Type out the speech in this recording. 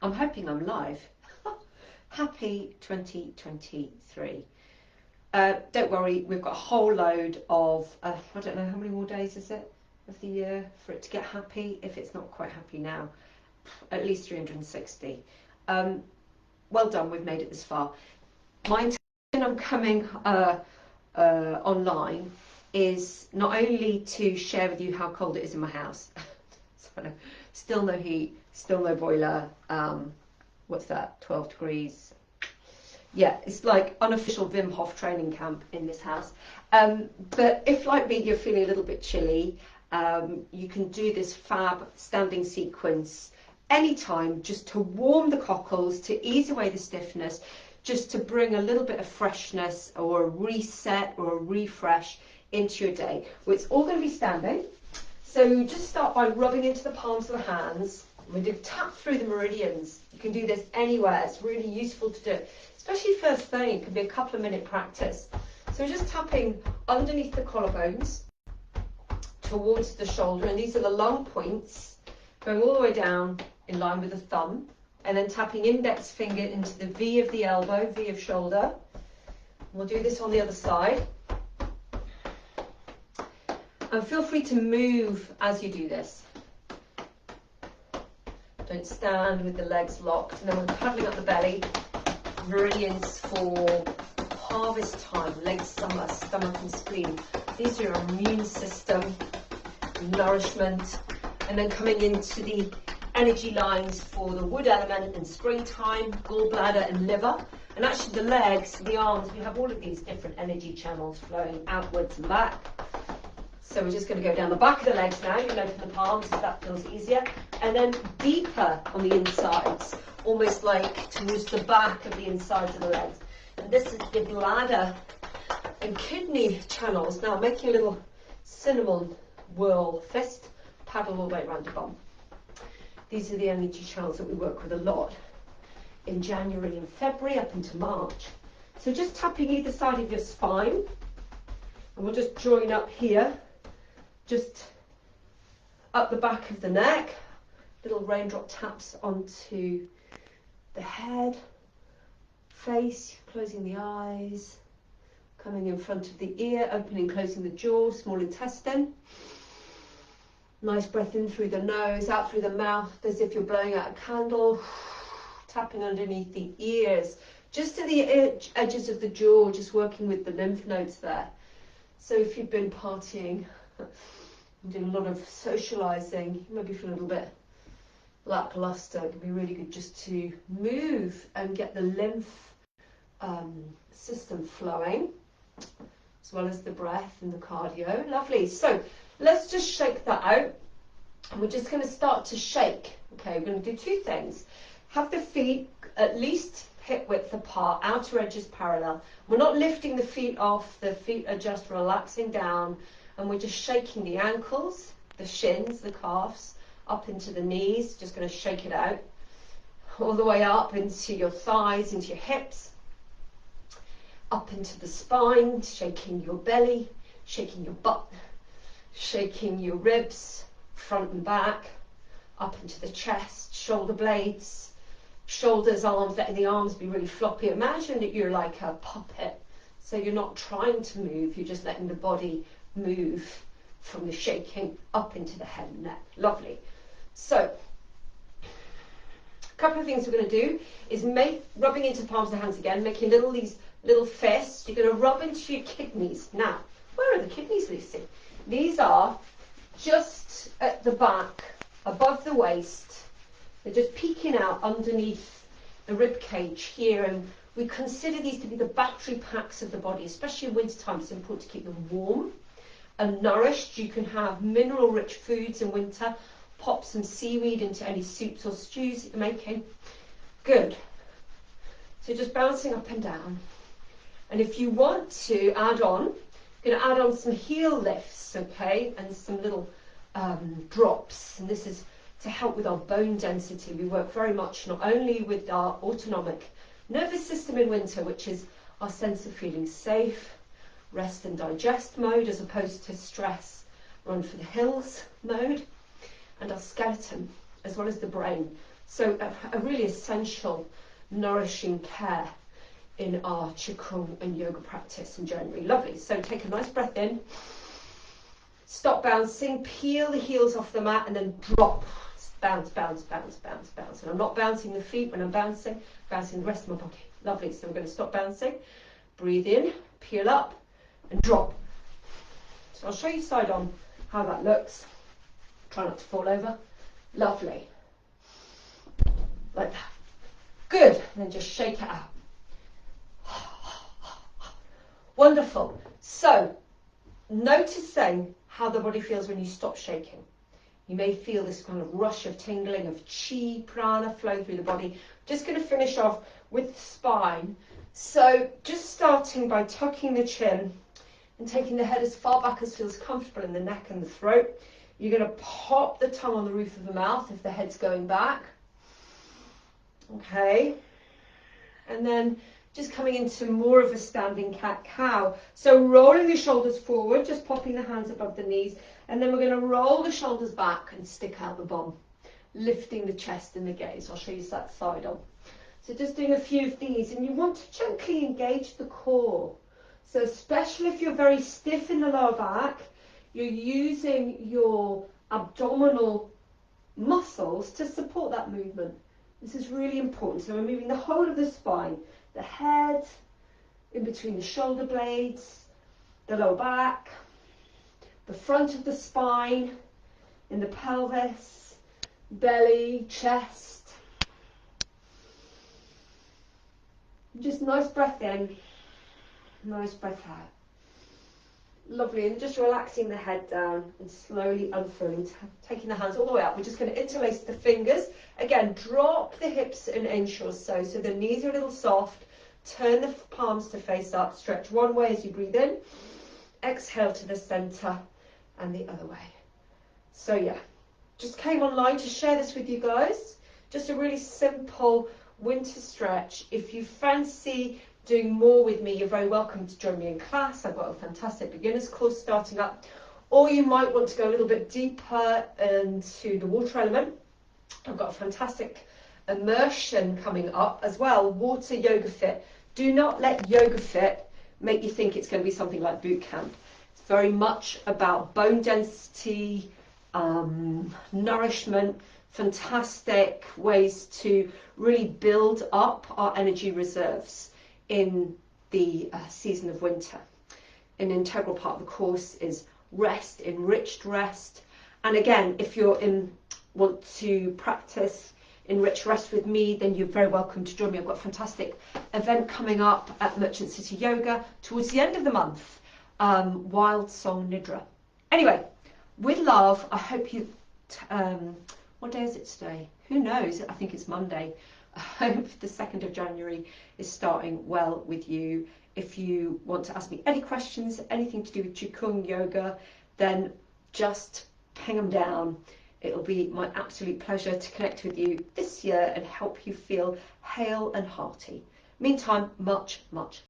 I'm hoping I'm live. Happy 2023. Don't worry, we've got a whole load of, I don't know how many more days is it of the year for it to get happy, if it's not quite happy now. At least 360. Well done, we've made it this far. My intention on coming online is not only to share with you how cold it is in my house, so still no heat, still no boiler, what's that, 12 degrees. Yeah, it's like unofficial Wim Hof training camp in this house. But if, like me, you're feeling a little bit chilly, you can do this fab standing sequence anytime, just to warm the cockles, to ease away the stiffness, just to bring a little bit of freshness or a reset or a refresh into your day. Well, it's all going to be standing. So you just start by rubbing into the palms of the hands. We do tap through the meridians. You can do this anywhere. It's really useful to do, especially first thing. It can be a couple of minute practice. So we're just tapping underneath the collarbones towards the shoulder, and these are the long points going all the way down in line with the thumb, and then tapping index finger into the V of the elbow, V of shoulder. We'll do this on the other side. And feel free to move as you do this. Don't stand with the legs locked. And then we're paddling up the belly, meridians for harvest time, late summer, stomach and spleen. These are your immune system, nourishment, and then coming into the energy lines for the wood element in springtime, gallbladder and liver. And actually the legs, the arms, we have all of these different energy channels flowing outwards and back. So we're just going to go down the back of the legs now. You can open the palms if that feels easier. And then deeper on the insides, almost like towards the back of the insides of the legs. And this is the bladder and kidney channels. Now making a little cinnamon whirl fist, paddle all the way around the bum. These are the energy channels that we work with a lot in January and February up into March. So just tapping either side of your spine. And we'll just join up here, just up the back of the neck. Little raindrop taps onto the head, face, closing the eyes, coming in front of the ear, opening, closing the jaw, small intestine. Nice breath in through the nose, out through the mouth, as if you're blowing out a candle. Tapping underneath the ears, just to the edges of the jaw, just working with the lymph nodes there. So if you've been partying and doing a lot of socializing, you maybe feel a little bit lackluster. It can be really good just to move and get the lymph system flowing, as well as the breath and the cardio. Lovely. So let's just shake that out. And we're just going to start to shake. Okay, we're going to do two things. Have the feet at least hip width apart, outer edges parallel. We're not lifting the feet off, the feet are just relaxing down, and we're just shaking the ankles, the shins, the calves, up into the knees, just going to shake it out, all the way up into your thighs, into your hips, up into the spine, shaking your belly, shaking your butt, shaking your ribs, front and back, up into the chest, shoulder blades, shoulders, arms, letting the arms be really floppy. Imagine that you're like a puppet, so you're not trying to move, you're just letting the body move from the shaking up into the head and neck. Lovely. So a couple of things we're going to do is rubbing into the palms of the hands again, making these little fists. You're going to rub into your kidneys. Now, where are the kidneys, Lucy? These are just at the back, above the waist. They're just peeking out underneath the rib cage here, and we consider these to be the battery packs of the body, especially in winter time. It's important to keep them warm and nourished. You can have mineral-rich foods in winter. Pop some seaweed into any soups or stews that you're making. Good. So just bouncing up and down. And if you want to add on, you're going to add on some heel lifts, okay, and some little drops. And this is to help with our bone density. We work very much not only with our autonomic nervous system in winter, which is our sense of feeling safe, rest and digest mode, as opposed to stress, run for the hills mode, and our skeleton, as well as the brain. So a really essential nourishing care in our qigong and yoga practice in January. Lovely. So take a nice breath in, stop bouncing, peel the heels off the mat and then drop. Bounce, bounce, bounce, bounce, bounce. And I'm not bouncing the feet when I'm bouncing the rest of my body. Lovely. So we're going to stop bouncing, breathe in, peel up and drop. So I'll show you side on how that looks. Try not to fall over. Lovely. Like that. Good. And then just shake it out. Wonderful. So, noticing how the body feels when you stop shaking. You may feel this kind of rush of tingling of chi, prana flow through the body. Just going to finish off with the spine. So, just starting by tucking the chin and taking the head as far back as feels comfortable in the neck and the throat. You're going to pop the tongue on the roof of the mouth if the head's going back. Okay. And then just coming into more of a standing cat-cow. So rolling the shoulders forward, just popping the hands above the knees. And then we're going to roll the shoulders back and stick out the bum, lifting the chest and the gaze. I'll show you that side on. So just doing a few of these. And you want to gently engage the core. So especially if you're very stiff in the lower back, you're using your abdominal muscles to support that movement. This is really important. So we're moving the whole of the spine, the head, in between the shoulder blades, the lower back, the front of the spine, in the pelvis, belly, chest. Just nice breath in, nice breath out. Lovely, and just relaxing the head down and slowly unfurling, taking the hands all the way up. We're just going to interlace the fingers. Again, drop the hips an inch or so the knees are a little soft. Turn the palms to face up. Stretch one way as you breathe in. Exhale to the center and the other way. So yeah, just came online to share this with you guys. Just a really simple winter stretch. If you fancy doing more with me, you're very welcome to join me in class. I've got a fantastic beginners course starting up. Or you might want to go a little bit deeper into the water element. I've got a fantastic immersion coming up as well, Water Yoga Fit. Do not let Yoga Fit make you think it's going to be something like boot camp. It's very much about bone density, nourishment, fantastic ways to really build up our energy reserves in the season of winter. An integral part of the course is rest, enriched rest. And again, if you're want to practice enriched rest with me, then you're very welcome to join me. I've got a fantastic event coming up at Merchant City Yoga towards the end of the month, Wild Song Nidra. Anyway, with love, I hope you, what day is it today? Who knows? I think it's Monday. I hope the 2nd of January is starting well with you. If you want to ask me any questions, anything to do with qigong yoga, then just ping them down. It'll be my absolute pleasure to connect with you this year and help you feel hale and hearty. Meantime, much, much